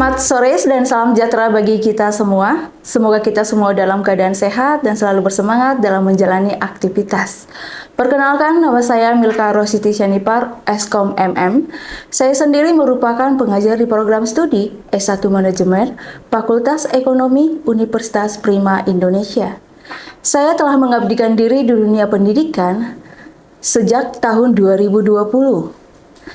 Selamat sore dan salam sejahtera bagi kita semua. Semoga kita semua dalam keadaan sehat dan selalu bersemangat dalam menjalani aktivitas. Perkenalkan, nama saya Milka Rositi Syanipar, Eskom MM. Saya sendiri merupakan pengajar di program studi S1 Manajemen, Fakultas Ekonomi Universitas Prima Indonesia. Saya telah mengabdikan diri di dunia pendidikan sejak tahun 2020.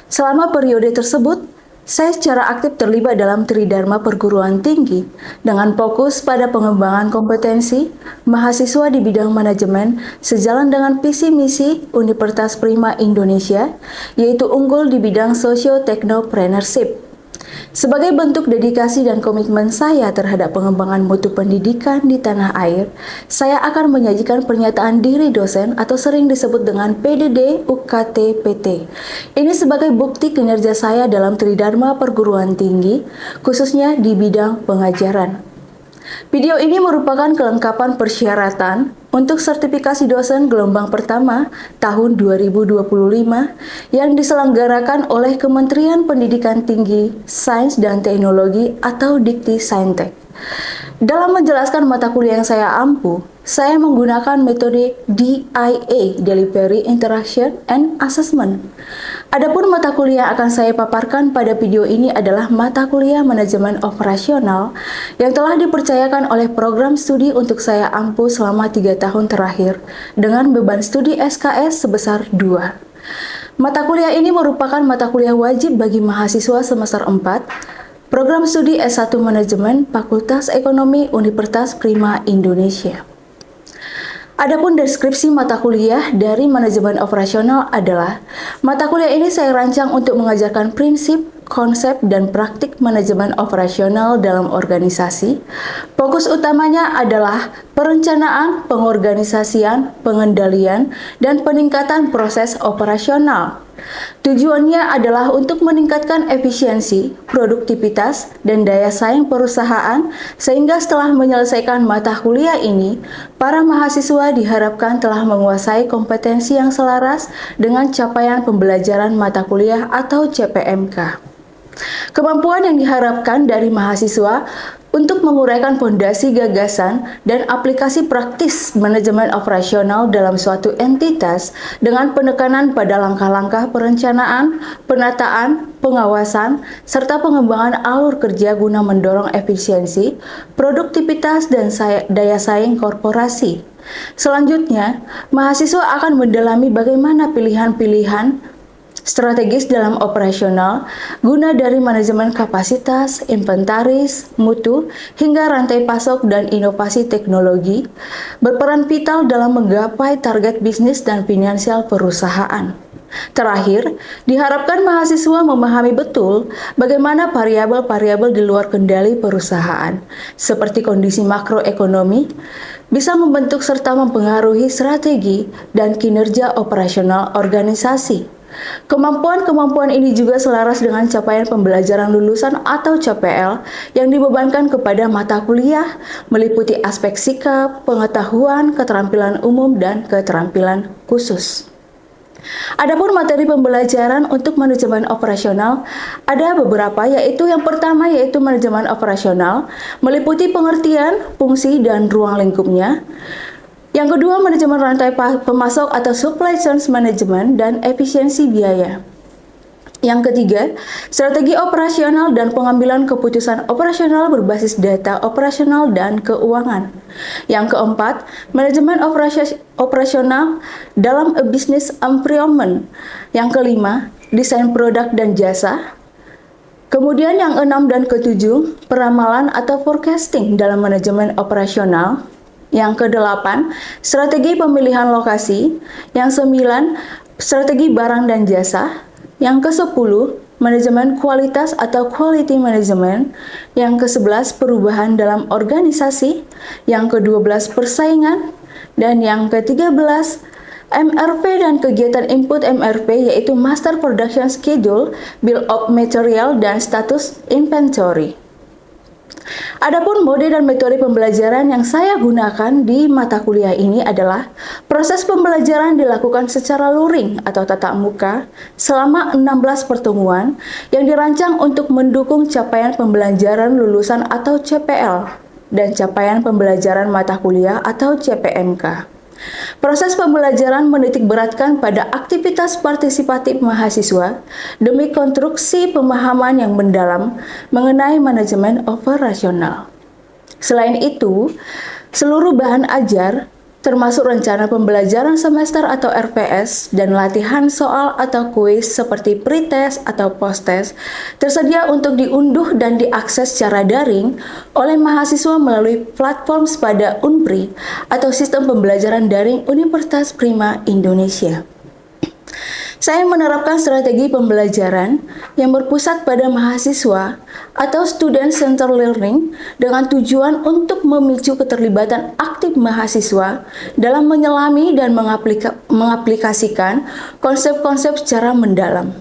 Selama periode tersebut, saya secara aktif terlibat dalam Tridharma Perguruan Tinggi dengan fokus pada pengembangan kompetensi mahasiswa di bidang manajemen sejalan dengan visi misi Universitas Prima Indonesia, yaitu unggul di bidang socio-technopreneurship. Sebagai bentuk dedikasi dan komitmen saya terhadap pengembangan mutu pendidikan di tanah air, saya akan menyajikan pernyataan diri dosen atau sering disebut dengan PDD UKT PT. Ini sebagai bukti kinerja saya dalam Tridharma Perguruan Tinggi, khususnya di bidang pengajaran. Video ini merupakan kelengkapan persyaratan untuk sertifikasi dosen gelombang pertama tahun 2025 yang diselenggarakan oleh Kementerian Pendidikan Tinggi, Sains dan Teknologi atau Dikti Saintek. Dalam menjelaskan mata kuliah yang saya ampu, saya menggunakan metode DIA, Delivery, Interaction, and Assessment. Adapun mata kuliah yang akan saya paparkan pada video ini adalah mata kuliah manajemen operasional yang telah dipercayakan oleh program studi untuk saya ampu selama 3 tahun terakhir dengan beban studi SKS sebesar 2. Mata kuliah ini merupakan mata kuliah wajib bagi mahasiswa semester 4 Program Studi S1 Manajemen Fakultas Ekonomi Universitas Prima Indonesia. Adapun deskripsi mata kuliah dari manajemen operasional adalah, mata kuliah ini saya rancang untuk mengajarkan prinsip, konsep, dan praktik manajemen operasional dalam organisasi. Fokus utamanya adalah perencanaan, pengorganisasian, pengendalian, dan peningkatan proses operasional. Tujuannya adalah untuk meningkatkan efisiensi, produktivitas, dan daya saing perusahaan, sehingga setelah menyelesaikan mata kuliah ini, para mahasiswa diharapkan telah menguasai kompetensi yang selaras dengan capaian pembelajaran mata kuliah atau CPMK. Kemampuan yang diharapkan dari mahasiswa untuk menguraikan fondasi gagasan dan aplikasi praktis manajemen operasional dalam suatu entitas dengan penekanan pada langkah-langkah perencanaan, penataan, pengawasan, serta pengembangan alur kerja guna mendorong efisiensi, produktivitas, dan daya saing korporasi. Selanjutnya, mahasiswa akan mendalami bagaimana pilihan-pilihan strategis dalam operasional guna dari manajemen kapasitas, inventaris, mutu, hingga rantai pasok dan inovasi teknologi berperan vital dalam menggapai target bisnis dan finansial perusahaan. Terakhir, diharapkan mahasiswa memahami betul bagaimana variabel-variabel di luar kendali perusahaan, seperti kondisi makroekonomi, bisa membentuk serta mempengaruhi strategi dan kinerja operasional organisasi. Kemampuan-kemampuan ini juga selaras dengan capaian pembelajaran lulusan atau CPL yang dibebankan kepada mata kuliah, meliputi aspek sikap, pengetahuan, keterampilan umum, dan keterampilan khusus. Adapun materi pembelajaran untuk manajemen operasional ada beberapa, yaitu yang pertama yaitu manajemen operasional, meliputi pengertian, fungsi, dan ruang lingkupnya. Yang kedua, manajemen rantai pemasok atau supply chain management dan efisiensi biaya. Yang ketiga, strategi operasional dan pengambilan keputusan operasional berbasis data operasional dan keuangan. Yang keempat, manajemen operasional dalam a business environment. Yang kelima, desain produk dan jasa. Kemudian yang keenam dan ketujuh, peramalan atau forecasting dalam manajemen operasional. Yang kedelapan, strategi pemilihan lokasi. Yang sembilan, strategi barang dan jasa. Yang kesepuluh, manajemen kualitas atau quality management. Yang kesebelas, perubahan dalam organisasi. Yang kedua belas, persaingan. Dan yang ke-13, MRP dan kegiatan input MRP, yaitu Master Production Schedule, Bill of Material, dan status inventory. Adapun mode dan metode pembelajaran yang saya gunakan di mata kuliah ini adalah proses pembelajaran dilakukan secara luring atau tatap muka selama 16 pertemuan yang dirancang untuk mendukung capaian pembelajaran lulusan atau CPL dan capaian pembelajaran mata kuliah atau CPMK. Proses pembelajaran menitik beratkan pada aktivitas partisipatif mahasiswa demi konstruksi pemahaman yang mendalam mengenai manajemen operasional. Selain itu, seluruh bahan ajar termasuk rencana pembelajaran semester atau RPS dan latihan soal atau kuis seperti pretest atau posttest tersedia untuk diunduh dan diakses secara daring oleh mahasiswa melalui platform pada Unpri atau sistem pembelajaran daring Universitas Prima Indonesia. Saya menerapkan strategi pembelajaran yang berpusat pada mahasiswa atau student centered learning dengan tujuan untuk memicu keterlibatan aktif mahasiswa dalam menyelami dan mengaplikasikan konsep-konsep secara mendalam.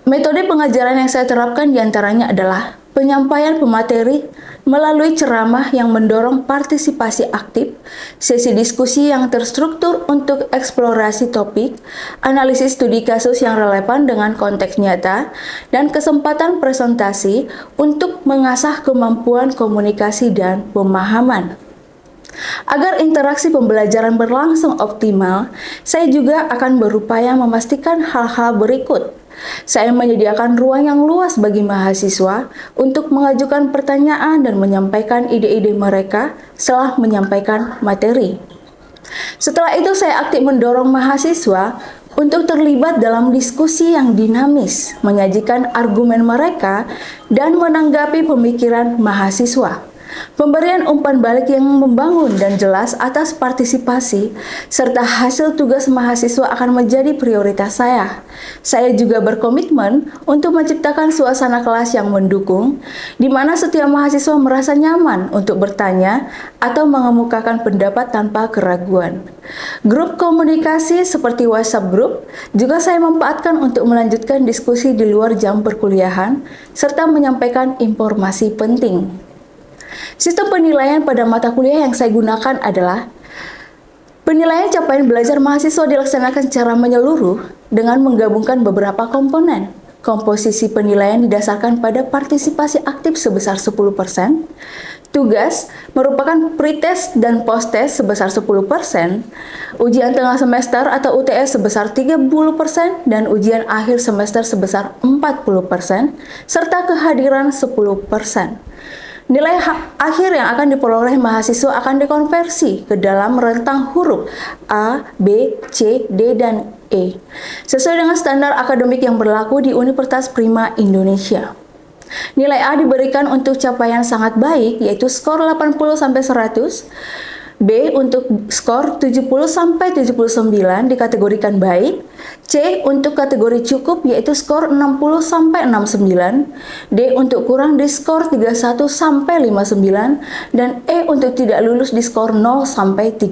Metode pengajaran yang saya terapkan diantaranya adalah penyampaian pemateri melalui ceramah yang mendorong partisipasi aktif, sesi diskusi yang terstruktur untuk eksplorasi topik, analisis studi kasus yang relevan dengan konteks nyata, dan kesempatan presentasi untuk mengasah kemampuan komunikasi dan pemahaman. Agar interaksi pembelajaran berlangsung optimal, saya juga akan berupaya memastikan hal-hal berikut. Saya menyediakan ruang yang luas bagi mahasiswa untuk mengajukan pertanyaan dan menyampaikan ide-ide mereka setelah menyampaikan materi. Setelah itu, saya aktif mendorong mahasiswa untuk terlibat dalam diskusi yang dinamis, menyajikan argumen mereka, dan menanggapi pemikiran mahasiswa. Pemberian umpan balik yang membangun dan jelas atas partisipasi serta hasil tugas mahasiswa akan menjadi prioritas saya. Saya juga berkomitmen untuk menciptakan suasana kelas yang mendukung, di mana setiap mahasiswa merasa nyaman untuk bertanya atau mengemukakan pendapat tanpa keraguan. Grup komunikasi seperti WhatsApp Group juga saya manfaatkan untuk melanjutkan diskusi di luar jam perkuliahan serta menyampaikan informasi penting. Sistem penilaian pada mata kuliah yang saya gunakan adalah penilaian capaian belajar mahasiswa dilaksanakan secara menyeluruh dengan menggabungkan beberapa komponen. Komposisi penilaian didasarkan pada partisipasi aktif sebesar 10%, tugas merupakan pretest dan posttest sebesar 10%, ujian tengah semester atau UTS sebesar 30%, dan ujian akhir semester sebesar 40%, serta kehadiran 10%. Nilai akhir yang akan diperoleh mahasiswa akan dikonversi ke dalam rentang huruf A, B, C, D, dan E, sesuai dengan standar akademik yang berlaku di Universitas Prima Indonesia. Nilai A diberikan untuk capaian sangat baik, yaitu skor 80-100, B untuk skor 70-79 dikategorikan baik, C untuk kategori cukup yaitu skor 60-69, D untuk kurang di skor 31-59, dan E untuk tidak lulus di skor 0-30.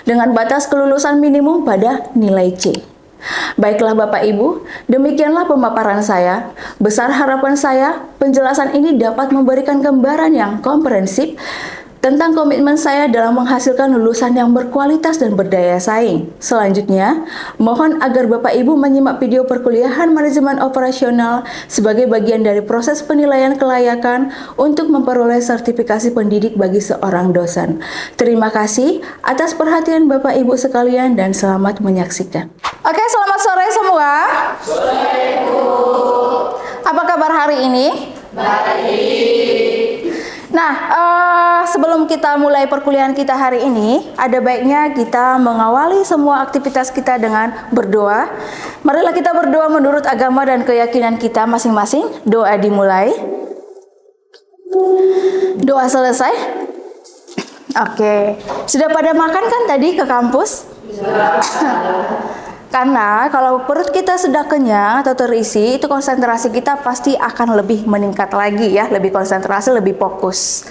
Dengan batas kelulusan minimum pada nilai C. Baiklah Bapak Ibu, demikianlah pemaparan saya. Besar harapan saya, penjelasan ini dapat memberikan gambaran yang komprehensif tentang komitmen saya dalam menghasilkan lulusan yang berkualitas dan berdaya saing. Selanjutnya, mohon agar Bapak Ibu menyimak video perkuliahan manajemen operasional sebagai bagian dari proses penilaian kelayakan untuk memperoleh sertifikasi pendidik bagi seorang dosen. Terima kasih atas perhatian Bapak Ibu sekalian dan selamat menyaksikan. Oke, selamat sore semua. Sore, Bu. Apa kabar hari ini? Baik. Nah, sebelum kita mulai perkuliahan kita hari ini, ada baiknya kita mengawali semua aktivitas kita dengan berdoa. Marilah kita berdoa menurut agama dan keyakinan kita masing-masing. Doa dimulai. Doa selesai. Oke. Sudah pada makan kan tadi ke kampus? Karena kalau perut kita sudah kenyang atau terisi, itu konsentrasi kita pasti akan lebih meningkat lagi ya, lebih konsentrasi, lebih fokus.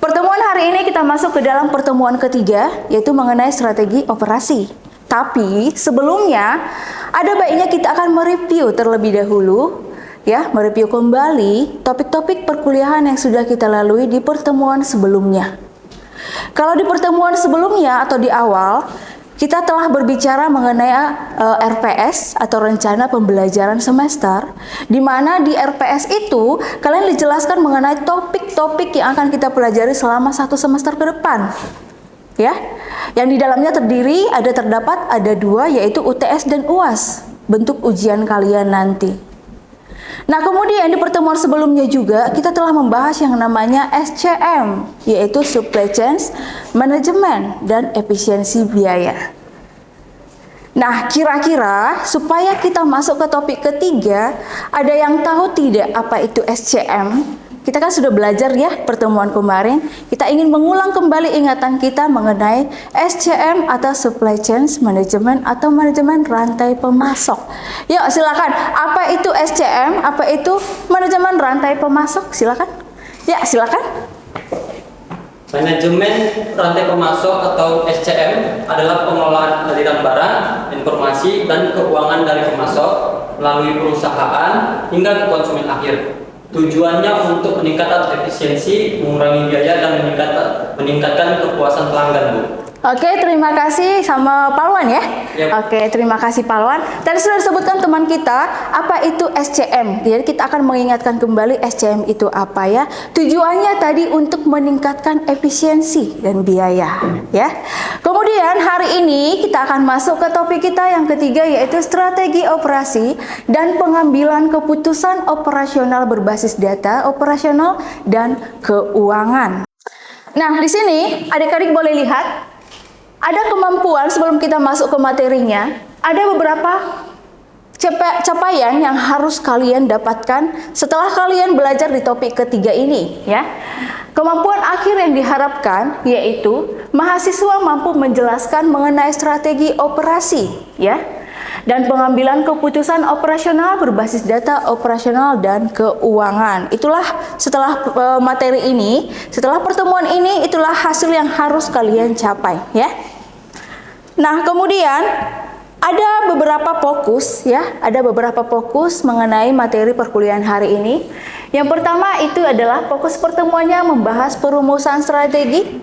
Pertemuan hari ini kita masuk ke dalam pertemuan ketiga, yaitu mengenai strategi operasi. Tapi sebelumnya, ada baiknya kita akan mereview terlebih dahulu ya mereview kembali topik-topik perkuliahan yang sudah kita lalui di pertemuan sebelumnya. Kalau di pertemuan sebelumnya atau di awal, kita telah berbicara mengenai RPS atau rencana pembelajaran semester, di mana di RPS itu kalian dijelaskan mengenai topik-topik yang akan kita pelajari selama 1 semester ke depan. Ya, yang di dalamnya terdapat ada 2, yaitu UTS dan UAS, bentuk ujian kalian nanti. Nah, kemudian di pertemuan sebelumnya juga kita telah membahas yang namanya SCM, yaitu Supply Chain Management dan Efisiensi Biaya. Nah, kira-kira supaya kita masuk ke topik ketiga, ada yang tahu tidak apa itu SCM? Kita kan sudah belajar ya pertemuan kemarin. Kita ingin mengulang kembali ingatan kita mengenai SCM atau Supply Chain Management atau manajemen rantai pemasok. Yuk silakan. Apa itu SCM? Apa itu manajemen rantai pemasok? Silakan. Ya silakan. Manajemen rantai pemasok atau SCM adalah pengelolaan aliran barang, informasi, dan keuangan dari pemasok melalui perusahaan hingga ke konsumen akhir. Tujuannya untuk meningkatkan efisiensi, mengurangi biaya, dan meningkatkan kepuasan pelanggan, Bu. Oke, terima kasih sama Palwan ya. Yep. Oke, terima kasih Palwan. Tadi sudah disebutkan teman kita apa itu SCM. Jadi kita akan mengingatkan kembali SCM itu apa ya. Tujuannya tadi untuk meningkatkan efisiensi dan biaya ya. Kemudian hari ini kita akan masuk ke topik kita yang ketiga, yaitu strategi operasi dan pengambilan keputusan operasional berbasis data operasional dan keuangan. Nah, di sini adik-adik boleh lihat ada kemampuan sebelum kita masuk ke materinya, ada beberapa capaian yang harus kalian dapatkan setelah kalian belajar di topik ketiga ini ya. Kemampuan akhir yang diharapkan yaitu mahasiswa mampu menjelaskan mengenai strategi operasi ya, dan pengambilan keputusan operasional berbasis data operasional dan keuangan. Itulah setelah materi ini, setelah pertemuan ini, itulah hasil yang harus kalian capai ya. Nah, kemudian ada beberapa fokus ya, ada beberapa fokus mengenai materi perkuliahan hari ini. Yang pertama itu adalah fokus pertemuannya membahas perumusan strategi,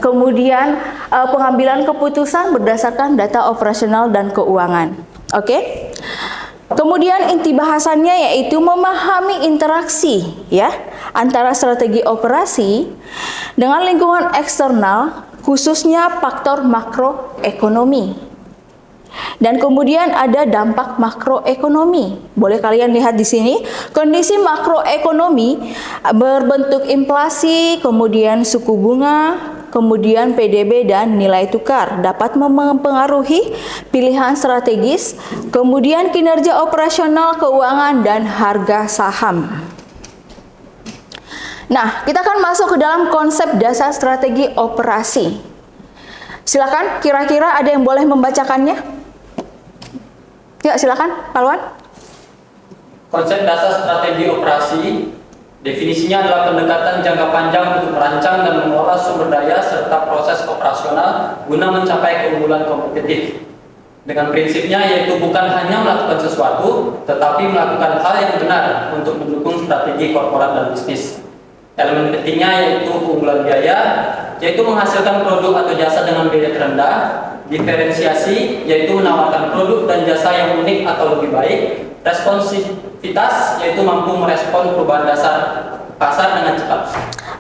kemudian pengambilan keputusan berdasarkan data operasional dan keuangan. Oke. Kemudian inti bahasannya yaitu memahami interaksi ya antara strategi operasi dengan lingkungan eksternal, khususnya faktor makroekonomi. Dan kemudian ada dampak makroekonomi. Boleh kalian lihat di sini, kondisi makroekonomi berbentuk inflasi, kemudian suku bunga, kemudian PDB dan nilai tukar dapat mempengaruhi pilihan strategis, kemudian kinerja operasional keuangan dan harga saham. Nah, kita akan masuk ke dalam konsep dasar strategi operasi. Silakan, kira-kira ada yang boleh membacakannya? Ya, silakan, Palwan. Konsep dasar strategi operasi definisinya adalah pendekatan jangka panjang untuk merancang dan mengelola sumber daya serta proses operasional guna mencapai keunggulan kompetitif. Dengan prinsipnya yaitu bukan hanya melakukan sesuatu, tetapi melakukan hal yang benar untuk mendukung strategi korporat dan bisnis. Elemen pentingnya yaitu keunggulan biaya, yaitu menghasilkan produk atau jasa dengan biaya terendah, diferensiasi, yaitu menawarkan produk dan jasa yang unik atau lebih baik, responsivitas, yaitu mampu merespon perubahan dasar pasar dengan cepat.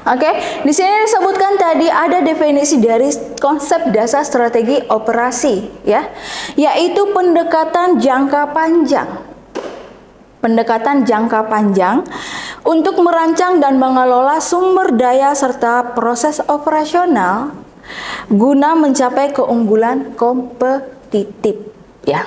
Oke, di sini disebutkan tadi ada definisi dari konsep dasar strategi operasi, ya, yaitu pendekatan jangka panjang. Pendekatan jangka panjang untuk merancang dan mengelola sumber daya serta proses operasional guna mencapai keunggulan kompetitif, ya.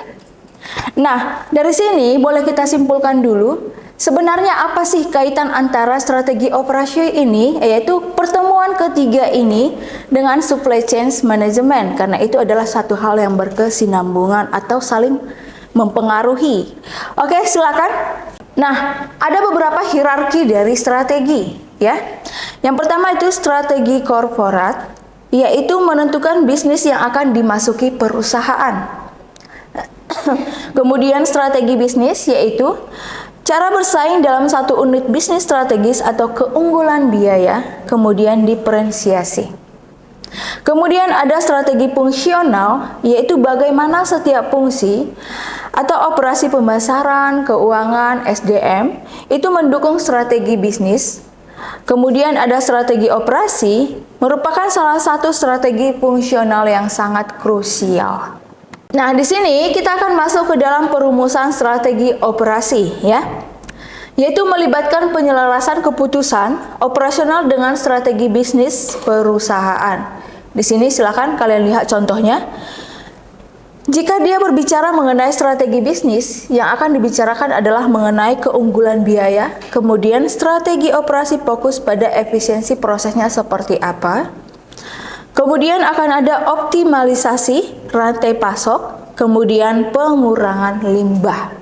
Nah, dari sini boleh kita simpulkan dulu, sebenarnya apa sih kaitan antara strategi operasi ini, yaitu pertemuan ketiga ini, dengan supply chain management, karena itu adalah satu hal yang berkesinambungan atau saling mempengaruhi. Oke, silakan. Nah, ada beberapa hierarki dari strategi, ya. Yang pertama itu strategi korporat, yaitu menentukan bisnis yang akan dimasuki perusahaan. Kemudian strategi bisnis yaitu Cara bersaing dalam satu unit bisnis strategis atau keunggulan biaya, kemudian diferensiasi. Kemudian ada strategi fungsional, yaitu bagaimana setiap fungsi atau operasi pemasaran, keuangan, SDM itu mendukung strategi bisnis. Kemudian ada strategi operasi, merupakan salah satu strategi fungsional yang sangat krusial. Nah, di sini kita akan masuk ke dalam perumusan strategi operasi, ya, yaitu melibatkan penyelarasan keputusan operasional dengan strategi bisnis perusahaan. Di sini silakan kalian lihat contohnya. Jika dia berbicara mengenai strategi bisnis, yang akan dibicarakan adalah mengenai keunggulan biaya, kemudian strategi operasi fokus pada efisiensi prosesnya seperti apa. Kemudian akan ada optimalisasi rantai pasok, kemudian pengurangan limbah.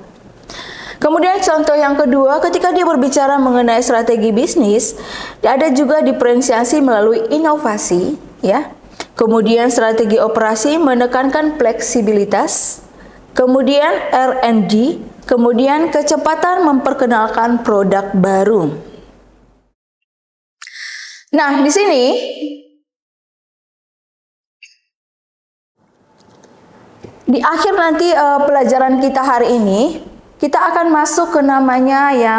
Kemudian contoh yang kedua, ketika dia berbicara mengenai strategi bisnis, ada juga diferensiasi melalui inovasi, ya. Kemudian strategi operasi menekankan fleksibilitas, kemudian R&D, kemudian kecepatan memperkenalkan produk baru. Nah, di sini di akhir nanti pelajaran kita hari ini, kita akan masuk ke namanya ya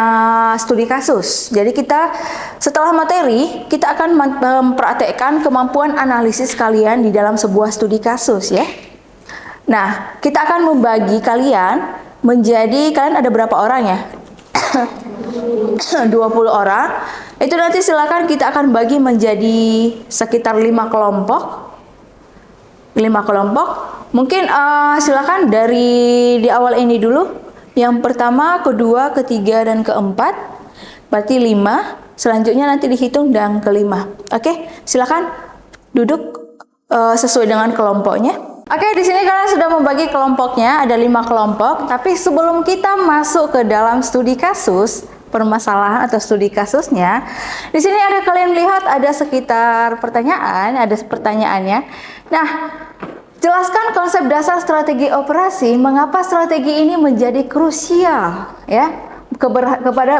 studi kasus. Jadi kita setelah materi, kita akan mempraktekkan kemampuan analisis kalian di dalam sebuah studi kasus, ya. Nah, kita akan membagi kalian menjadi, kalian ada berapa orang ya? 20 orang. Itu nanti silakan kita akan bagi menjadi sekitar 5 kelompok. 5 kelompok. Mungkin silakan dari di awal ini dulu. Yang pertama, kedua, ketiga, dan keempat. Berarti 5. Selanjutnya nanti dihitung dan kelima. Oke, silakan duduk sesuai dengan kelompoknya. Oke, di sini kalian sudah membagi kelompoknya, ada 5 kelompok. Tapi sebelum kita masuk ke dalam studi kasus, permasalahan atau studi kasusnya, di sini ada kalian lihat ada sekitar pertanyaan, ada pertanyaannya. Nah, jelaskan konsep dasar strategi operasi, mengapa strategi ini menjadi krusial, ya,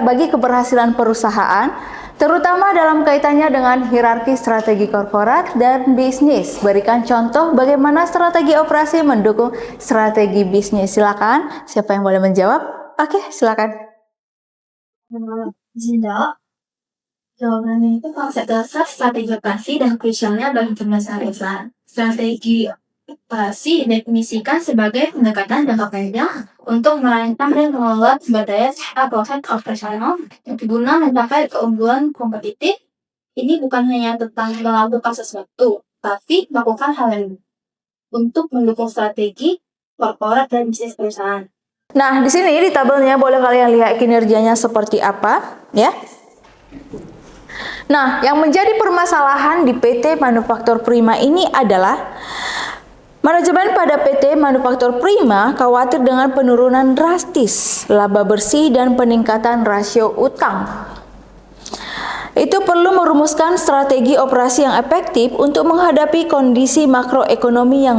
bagi keberhasilan perusahaan, terutama dalam kaitannya dengan hierarki strategi korporat dan bisnis. Berikan contoh bagaimana strategi operasi mendukung strategi bisnis. Silakan, siapa yang boleh menjawab? Oke, silakan. Zinda, jawabannya itu konsep dasar strategi operasi dan krusialnya bagi perusahaan. Strategi operasi didefinisikan sebagai pendekatan jangka pendek untuk merancang dan mengelola sumber daya serta proses operasional guna mencapai keunggulan kompetitif. Ini bukan hanya tentang melakukan sesuatu, tapi melakukan hal yang untuk mendukung strategi korporat dan bisnis perusahaan. Nah, di sini di tabelnya boleh kalian lihat kinerjanya seperti apa, ya. Nah, yang menjadi permasalahan di PT Manufaktur Prima ini adalah manajemen pada PT Manufaktur Prima khawatir dengan penurunan drastis laba bersih dan peningkatan rasio utang. Itu perlu merumuskan strategi operasi yang efektif untuk menghadapi kondisi makroekonomi yang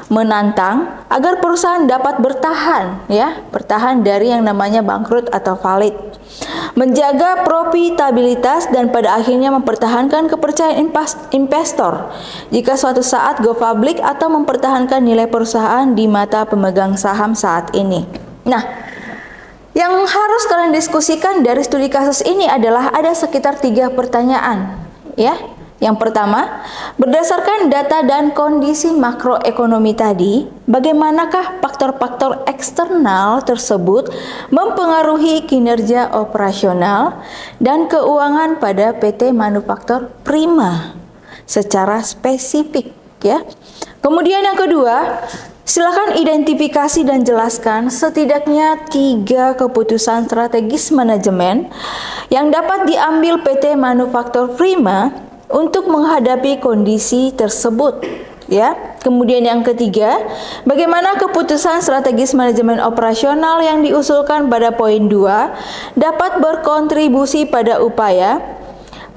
menantang agar perusahaan dapat bertahan, ya, bertahan dari yang namanya bangkrut atau failed. Menjaga profitabilitas dan pada akhirnya mempertahankan kepercayaan investor jika suatu saat go public atau mempertahankan nilai perusahaan di mata pemegang saham saat ini. Nah, yang harus kalian diskusikan dari studi kasus ini adalah ada sekitar 3 pertanyaan, ya. Yang pertama, berdasarkan data dan kondisi makroekonomi tadi, bagaimanakah faktor-faktor eksternal tersebut mempengaruhi kinerja operasional dan keuangan pada PT Manufaktur Prima secara spesifik, ya. Kemudian yang kedua, silakan identifikasi dan jelaskan setidaknya 3 keputusan strategis manajemen yang dapat diambil PT Manufaktur Prima untuk menghadapi kondisi tersebut, ya. Kemudian yang ketiga, bagaimana keputusan strategis manajemen operasional yang diusulkan pada poin 2 dapat berkontribusi pada upaya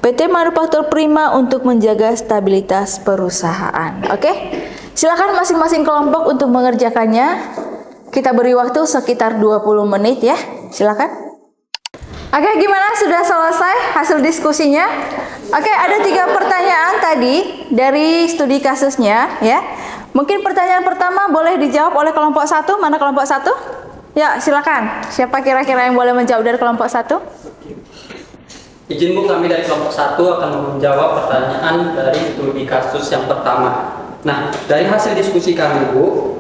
PT Manufaktur Prima untuk menjaga stabilitas perusahaan. Oke, silakan masing-masing kelompok untuk mengerjakannya. Kita beri waktu sekitar 20 menit, ya. Silakan. Oke, gimana? Sudah selesai hasil diskusinya? Oke, ada 3 pertanyaan tadi dari studi kasusnya, ya. Mungkin pertanyaan pertama boleh dijawab oleh kelompok 1. Mana kelompok 1? Ya, silakan. Siapa kira-kira yang boleh menjawab dari kelompok 1? Izin Bu, kami dari kelompok 1 akan menjawab pertanyaan dari studi kasus yang pertama. Nah, dari hasil diskusi kami Bu,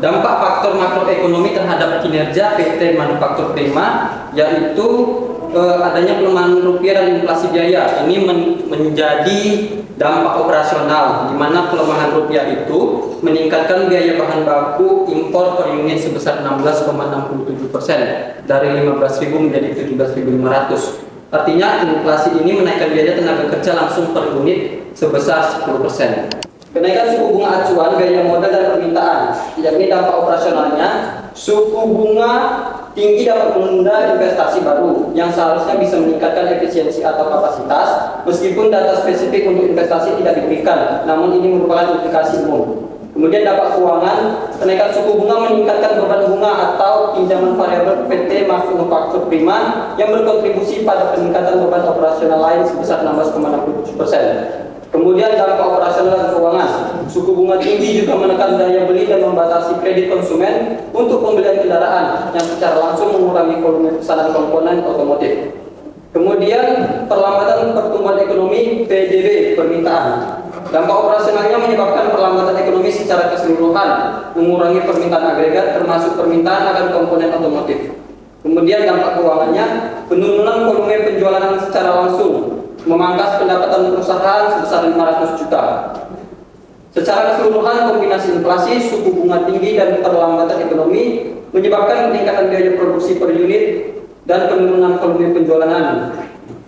dampak faktor makroekonomi terhadap kinerja PT Manufaktur Prima yaitu adanya pelemahan rupiah dan inflasi biaya. Ini menjadi dampak operasional, di mana pelemahan rupiah itu meningkatkan biaya bahan baku impor per unit sebesar 16,67% dari 15.000 menjadi 17.500. Artinya inflasi ini menaikkan biaya tenaga kerja langsung per unit sebesar 10%. Kenaikan suku bunga acuan, gaya modal dan permintaan, yakni dampak operasionalnya, suku bunga tinggi dapat menunda investasi baru yang seharusnya bisa meningkatkan efisiensi atau kapasitas, meskipun data spesifik untuk investasi tidak diberikan, namun ini merupakan implikasi umum. Kemudian dampak keuangan, kenaikan suku bunga meningkatkan beban bunga atau pinjaman variabel PT Manufaktur Prima yang berkontribusi pada peningkatan beban operasional lain sebesar 16,67%. Kemudian dampak operasional dan keuangan, suku bunga tinggi juga menekan daya beli dan membatasi kredit konsumen untuk pembelian kendaraan yang secara langsung mengurangi volume pesanan komponen otomotif. Kemudian perlambatan pertumbuhan ekonomi PDB permintaan. Dampak operasionalnya menyebabkan perlambatan ekonomi secara keseluruhan, mengurangi permintaan agregat termasuk permintaan akan komponen otomotif. Kemudian dampak keuangannya, penurunan volume penjualan secara langsung, memangkas pendapatan perusahaan sebesar 500 juta. Secara keseluruhan, kombinasi inflasi, suku bunga tinggi, dan perlambatan ekonomi menyebabkan peningkatan biaya produksi per unit dan penurunan volume penjualan.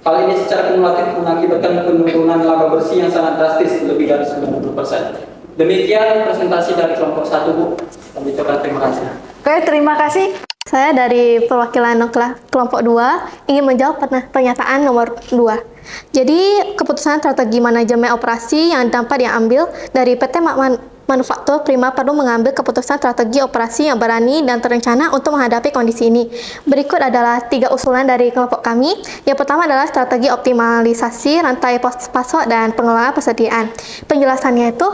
Hal ini secara kumulatif mengakibatkan penurunan laba bersih yang sangat drastis, lebih dari 90%. Demikian presentasi dari kelompok 1, Bu. Kami ucapkan terima kasih. Oke, terima kasih. Saya dari perwakilan kelompok 2 ingin menjawab pernyataan nomor 2. Jadi, keputusan strategi manajemen operasi yang dapat diambil dari PT Manufaktur Prima perlu mengambil keputusan strategi operasi yang berani dan terencana untuk menghadapi kondisi ini. Berikut adalah 3 usulan dari kelompok kami. Yang pertama adalah strategi optimalisasi rantai pasok dan pengelolaan persediaan. Penjelasannya itu,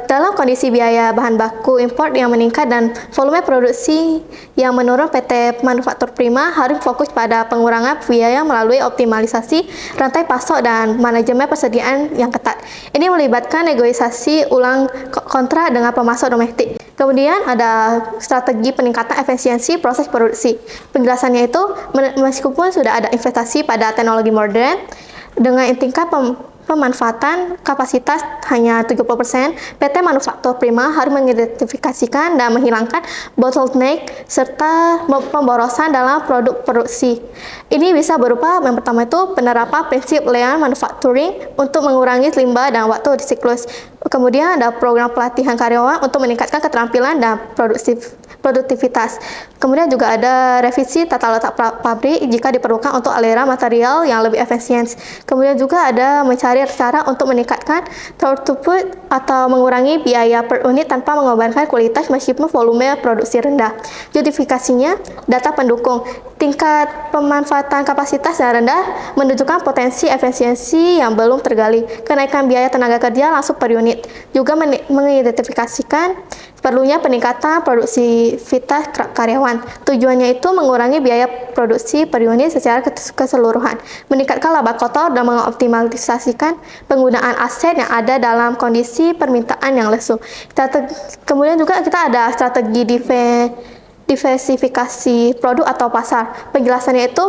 dalam kondisi biaya bahan baku impor yang meningkat dan volume produksi yang menurun, PT Manufaktur Prima harus fokus pada pengurangan biaya melalui optimalisasi rantai pasok dan manajemen persediaan yang ketat. Ini melibatkan negosiasi ulang kontrak dengan pemasok domestik. Kemudian ada strategi peningkatan efisiensi proses produksi. Penjelasannya itu, meskipun sudah ada investasi pada teknologi modern, dengan tingkat pemanfaatan kapasitas hanya 70%, PT Manufaktur Prima harus mengidentifikasikan dan menghilangkan bottleneck serta pemborosan dalam produk produksi. Ini bisa berupa, yang pertama itu penerapan prinsip lean manufacturing untuk mengurangi limbah dan waktu siklus. Kemudian ada program pelatihan karyawan untuk meningkatkan keterampilan dan produktivitas. Kemudian juga ada revisi tata letak pabrik jika diperlukan untuk aliran material yang lebih efisien. Kemudian juga ada mencari cara untuk meningkatkan throughput atau mengurangi biaya per unit tanpa mengorbankan kualitas meskipun volume produksi rendah. Justifikasinya, data pendukung tingkat pemanfaatan kapasitas yang rendah menunjukkan potensi efisiensi yang belum tergali. Kenaikan biaya tenaga kerja langsung per unit juga mengidentifikasikan perlunya peningkatan produksivitas karyawan. Tujuannya itu mengurangi biaya produksi per unit secara keseluruhan, meningkatkan laba kotor dan mengoptimalisasikan penggunaan aset yang ada dalam kondisi permintaan yang lesu. Kemudian juga kita ada strategi diversifikasi produk atau pasar. Penjelasannya itu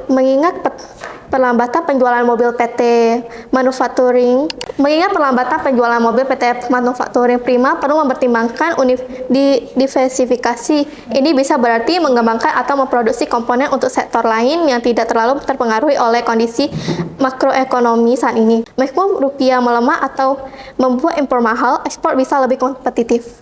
mengingat perlambatan penjualan mobil PT Manufacturing Prima perlu mempertimbangkan diversifikasi. Ini bisa berarti mengembangkan atau memproduksi komponen untuk sektor lain yang tidak terlalu terpengaruhi oleh kondisi makroekonomi saat ini. Meskipun rupiah melemah atau membuat impor mahal, ekspor bisa lebih kompetitif.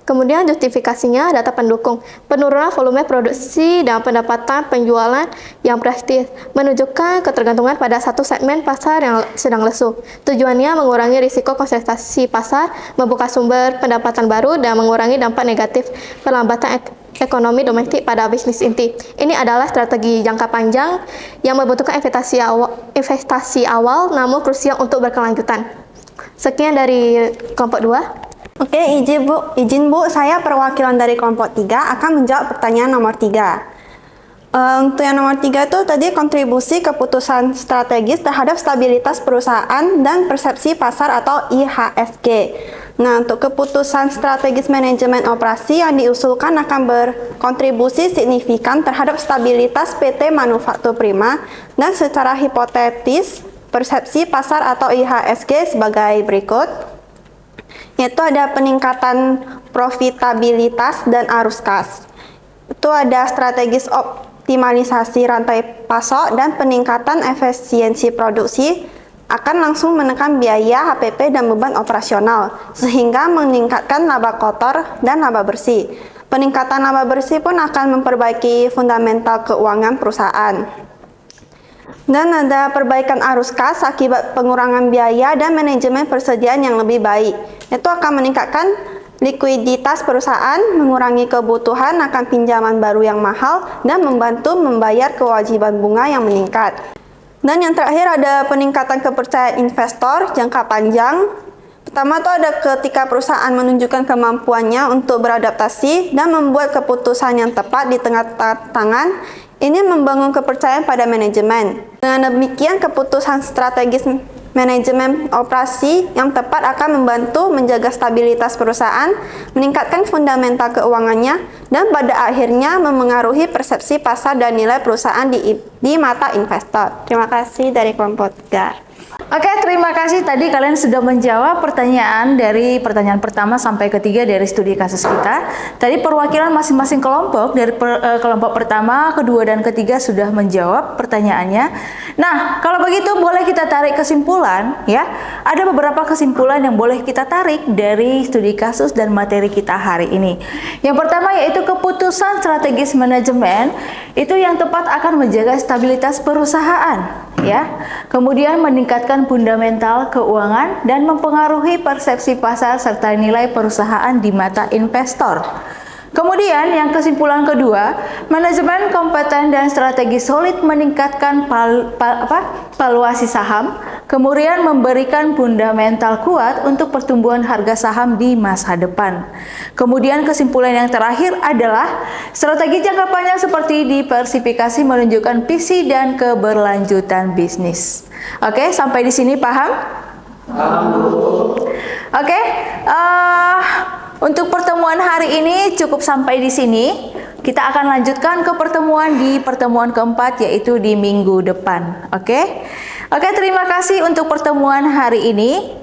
Kemudian justifikasinya data pendukung. Penurunan volume produksi dan pendapatan penjualan yang drastis menunjukkan ketergantungan pada satu segmen pasar yang sedang lesu. Tujuannya mengurangi risiko konsentrasi pasar, membuka sumber pendapatan baru, dan mengurangi dampak negatif perlambatan ekonomi domestik pada bisnis inti. Ini adalah strategi jangka panjang yang membutuhkan investasi awal namun krusial untuk berkelanjutan. Sekian dari kelompok 2. Oke, izin Bu, saya perwakilan dari kelompok 3 akan menjawab pertanyaan nomor 3. Untuk yang nomor 3 itu tadi kontribusi keputusan strategis terhadap stabilitas perusahaan dan persepsi pasar atau IHSG. Nah, untuk keputusan strategis manajemen operasi yang diusulkan akan berkontribusi signifikan terhadap stabilitas PT Manufaktur Prima dan secara hipotetis persepsi pasar atau IHSG sebagai berikut, yaitu ada peningkatan profitabilitas dan arus kas. Itu ada strategis optimalisasi rantai pasok dan peningkatan efisiensi produksi akan langsung menekan biaya HPP dan beban operasional sehingga meningkatkan laba kotor dan laba bersih. Peningkatan laba bersih pun akan memperbaiki fundamental keuangan perusahaan. Dan ada perbaikan arus kas akibat pengurangan biaya dan manajemen persediaan yang lebih baik. Itu akan meningkatkan likuiditas perusahaan, mengurangi kebutuhan akan pinjaman baru yang mahal, dan membantu membayar kewajiban bunga yang meningkat. Dan yang terakhir ada peningkatan kepercayaan investor jangka panjang. Pertama itu ada ketika perusahaan menunjukkan kemampuannya untuk beradaptasi dan membuat keputusan yang tepat di tengah tantangan. Ini membangun kepercayaan pada manajemen. Dengan demikian, keputusan strategis manajemen operasi yang tepat akan membantu menjaga stabilitas perusahaan, meningkatkan fundamental keuangannya, dan pada akhirnya memengaruhi persepsi pasar dan nilai perusahaan di mata investor. Terima kasih dari kelompok 3. Oke, terima kasih. Tadi kalian sudah menjawab pertanyaan dari pertanyaan pertama sampai ketiga dari studi kasus kita. Tadi perwakilan masing-masing kelompok dari kelompok pertama, kedua, dan ketiga sudah menjawab pertanyaannya. Nah, kalau begitu boleh kita tarik kesimpulan, ya. Ada beberapa kesimpulan yang boleh kita tarik dari studi kasus dan materi kita hari ini. Yang pertama yaitu keputusan strategis manajemen itu yang tepat akan menjaga stabilitas perusahaan, ya. Kemudian meningkatkan fundamental keuangan dan mempengaruhi persepsi pasar serta nilai perusahaan di mata investor. Kemudian yang kesimpulan kedua, manajemen kompeten dan strategi solid meningkatkan valuasi saham, kemudian memberikan fundamental kuat untuk pertumbuhan harga saham di masa depan. Kemudian kesimpulan yang terakhir adalah strategi jangka panjang seperti diversifikasi menunjukkan visi dan keberlanjutan bisnis. Oke, sampai di sini paham? Oke, untuk pertemuan hari ini cukup sampai di sini. Kita akan lanjutkan ke pertemuan keempat yaitu di minggu depan. Oke, terima kasih untuk pertemuan hari ini.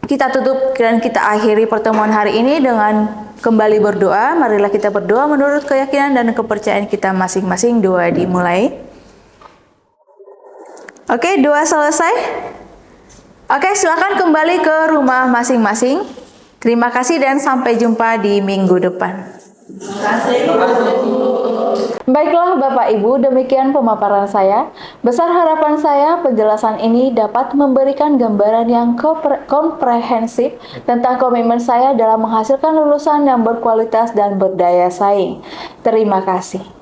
Kita tutup dan kita akhiri pertemuan hari ini dengan kembali berdoa. Marilah kita berdoa menurut keyakinan dan kepercayaan kita masing-masing. Doa dimulai. Oke, doa selesai. Oke, silakan kembali ke rumah masing-masing. Terima kasih dan sampai jumpa di minggu depan. Baiklah Bapak Ibu, demikian pemaparan saya. Besar harapan saya penjelasan ini dapat memberikan gambaran yang komprehensif tentang komitmen saya dalam menghasilkan lulusan yang berkualitas dan berdaya saing. Terima kasih.